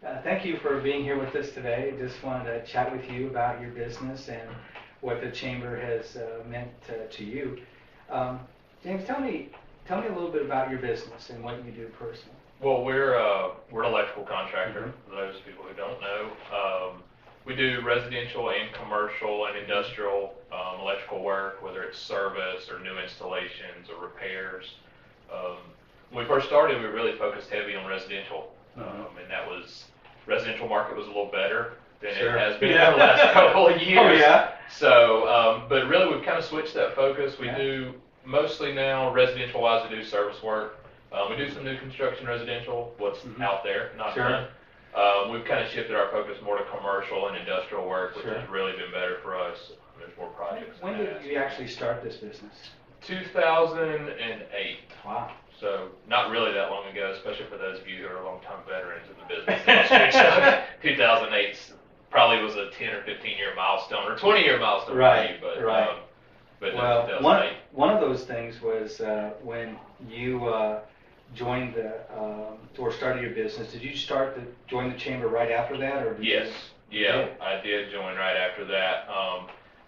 Thank you for being here with us today. Just wanted to chat with you about your business and what the chamber has meant to you. James, tell me a little bit about your business and what you do personally. Well, we're an electrical contractor. For those people who don't know, we do residential and commercial and industrial electrical work, whether it's service or new installations or repairs. When we first started, we really focused heavy on residential, and that was residential market was a little better than it has been in the last couple of years. Oh yeah. So, but really, we've kind of switched that focus. We do mostly now residential-wise. We do service work. We do some new construction residential, what's out there, not done. We've kind of shifted our focus more to commercial and industrial work, which has really been better for us. There's more projects. When did you actually start this business? 2008. Wow. So not really that long ago, especially for those of you who are long-time veterans in the business industry. So 2008 probably was a 10 or 15-year milestone or 20-year milestone for you, but well, one of those things was when you joined or started your business. Did you join the chamber right after that, or did I did join right after that.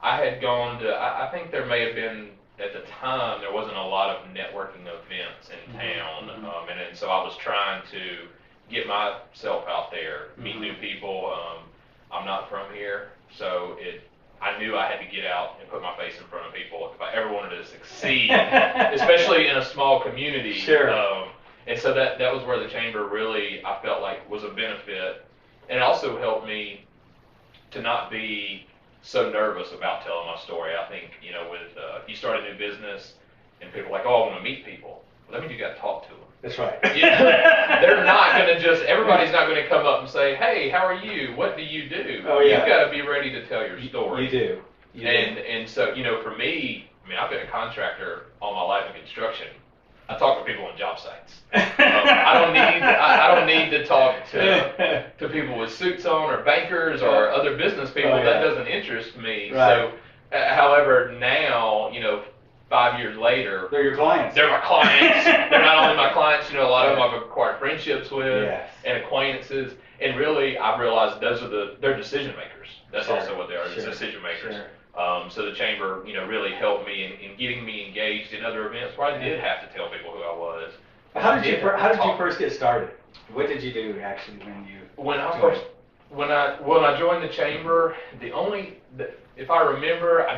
I had gone to. I think there may have been at the time there wasn't a lot of networking events in town, and so I was trying to get myself out there, meet new people. I'm not from here, so I knew I had to get out and put my face in front of people if I ever wanted to succeed, especially in a small community. And so that was where the chamber really, I felt like, was a benefit. And it also helped me to not be so nervous about telling my story. I think, with if you start a new business and people are like, oh, I want to meet people, well, that means you got to talk to them. That's right. They're not going to everybody's not going to come up and say, hey, how are you? What do you do? Oh, yeah. You've got to be ready to tell your story. You do. And so, for me, I've been a contractor all my life in construction. I talk to people on job sites. I don't need to talk to people with suits on or bankers or other business people. That doesn't interest me. Right. So, however, now, 5 years later, they're your clients. They're my clients. They're not only my clients. A lot of them I've acquired friendships with and acquaintances. And really, I've realized they're decision makers. That's also what they are, decision makers. So the chamber, really helped me in getting me engaged in other events where I did have to tell people who I was. How did you first get started? What did you do actually when I joined the chamber? If I remember, I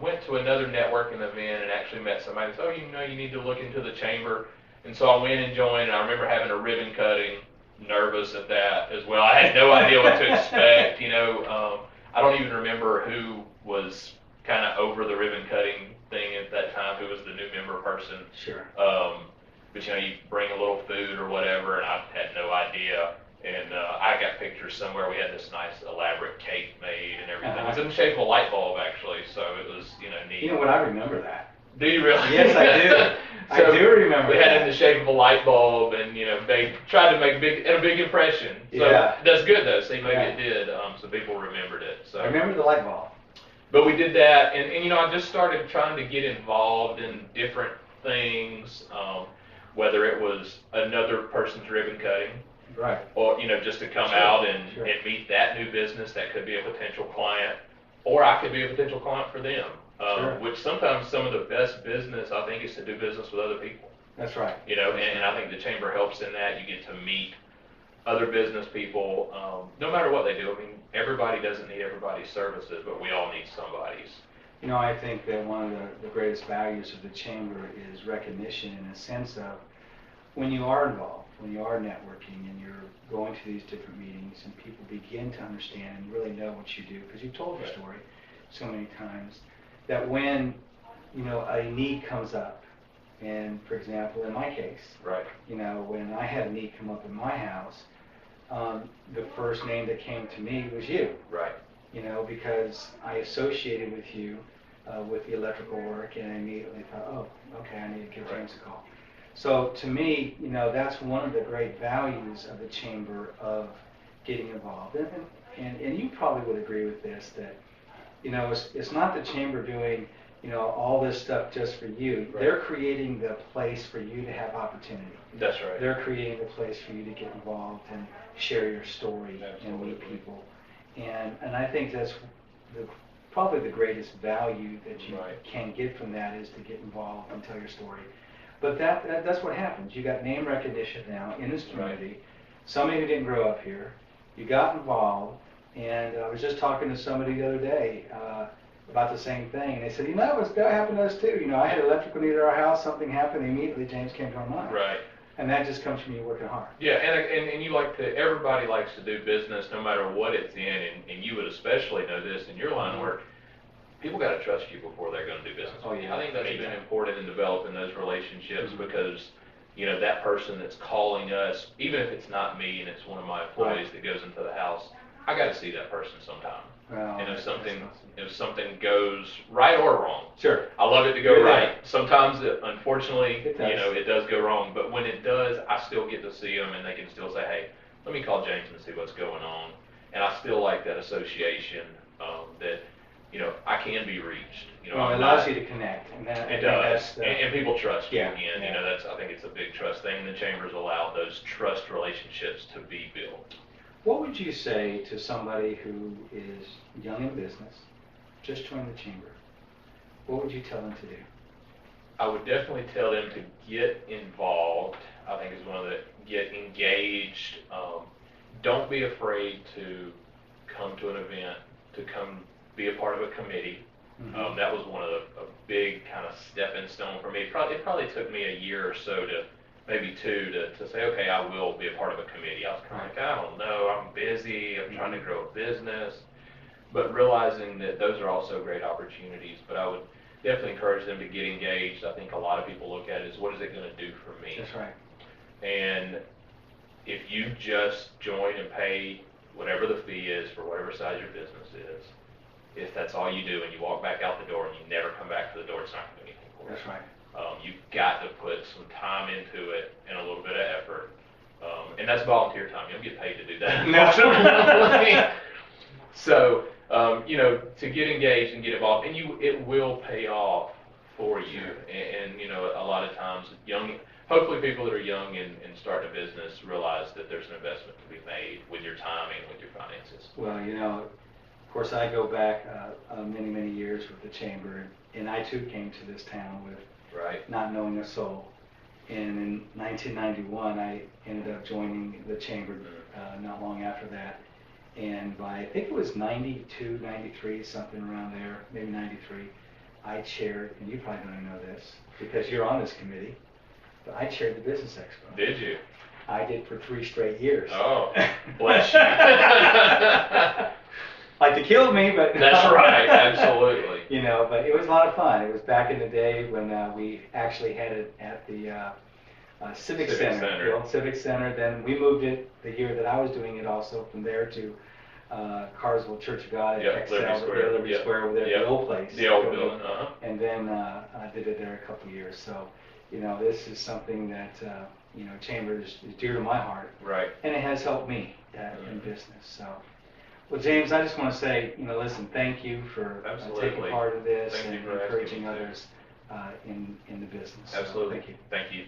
went to another networking event and actually met somebody and said, oh, you need to look into the chamber. And so I went and joined, and I remember having a ribbon cutting, nervous at that as well. I had no idea what to expect, I don't even remember who was kind of over the ribbon cutting thing at that time, who was the new member person. But you bring a little food or whatever, and I had no idea. And I got pictures somewhere. We had this nice elaborate cake made and everything. It was in the shape of a light bulb, actually, so it was neat. You know what? I remember that. Do you really? Yes, I do. So I do remember. We had it in the shape of a light bulb, and they tried to make a big impression. So that's good though. See, maybe it did. So people remembered it. So I remember the light bulb. But we did that, and I just started trying to get involved in different things, whether it was another person's ribbon cutting, or just to come out and meet that new business that could be a potential client, or I could be a potential client for them. Which sometimes some of the best business, I think, is to do business with other people. That's right. And I think the chamber helps in that. You get to meet other business people, no matter what they do. Everybody doesn't need everybody's services, but we all need somebody's. I think that one of the greatest values of the chamber is recognition, in a sense of when you are involved, when you are networking and you're going to these different meetings and people begin to understand and really know what you do, because you've told your story so many times, that when a need comes up, and for example in my case, when I had a need come up in my house, the first name that came to me was you, because I associated with you with the electrical work, and I immediately thought, oh, okay, I need to give James a call. So to me, that's one of the great values of the chamber, of getting involved, and you probably would agree with this, that it's not the chamber doing all this stuff just for you. Right. They're creating the place for you to have opportunity. That's right. They're creating the place for you to get involved and share your story and meet people. And I think that's probably the greatest value that you can get from that, is to get involved and tell your story. But that's what happens. You got name recognition now in this community. Somebody who didn't grow up here, you got involved, and I was just talking to somebody the other day about the same thing, and they said, that happened to us too. I had electrical need at our house, something happened, immediately James came to our mind. Right. And that just comes from you working hard. Yeah, and you everybody likes to do business no matter what it's in, and you would especially know this in your line of work. People got to trust you before they're going to do business. Oh, yeah. I think that's been important in developing those relationships, because that person that's calling us, even if it's not me and it's one of my employees that goes into the house, I got to see that person sometime. Well, and if something goes right or wrong, sure, I love it to go right. Sometimes, unfortunately, it does. It does go wrong. But when it does, I still get to see them, and they can still say, "Hey, let me call James and see what's going on." And I still like that association that I can be reached. It allows you to connect, and it does, and people trust you. Yeah, again. yeah. I think it's a big trust thing. And the chambers allow those trust relationships to be built. What would you say to somebody who is young in business, just joined the chamber? What would you tell them to do? I would definitely tell them to get involved. I think is one of the get engaged. Don't be afraid to come to an event, to come be a part of a committee. Mm-hmm. That was one of a big kind of stepping stone for me. It probably took me a year or so to maybe two to say, okay, I will be a part of a committee. I was kind of like, I don't know, I'm busy, I'm trying to grow a business. But realizing that those are also great opportunities. But I would definitely encourage them to get engaged. I think a lot of people look at it as, what is it going to do for me? That's right. And if you just join and pay whatever the fee is for whatever size your business is, if that's all you do and you walk back out the door and you never come back to the door, it's not going to do anything for you. That's right. You've got to put some time into it and a little bit of effort. And that's volunteer time. You don't get paid to do that. No. So, to get engaged and get involved, and it will pay off for you. And a lot of times, hopefully people that are young and starting a business realize that there's an investment to be made with your time and with your finances. Well, of course, I go back many, many years with the chamber, and I too came to this town with not knowing a soul. And in 1991, I ended up joining the chamber not long after that. And by, I think it was 92, 93, something around there, maybe 93, I chaired, and you probably don't even know this, because you're on this committee, but I chaired the Business Expo. Did you? I did for 3 straight years. Oh, bless you. Like to kill me, but that's right, absolutely. But it was a lot of fun. It was back in the day when we actually had it at the Civic Center, the old Civic Center. Then we moved it the year that I was doing it also from there to Cartersville Church of God at Liberty Square over there, the old place. The old building, And then I did it there a couple of years. So, this is something that, Chamber is dear to my heart. Right. And it has helped me in business. So. Well, James, I just want to say, listen, thank you for taking part of this and encouraging others in the business. Absolutely. So, thank you. Thank you.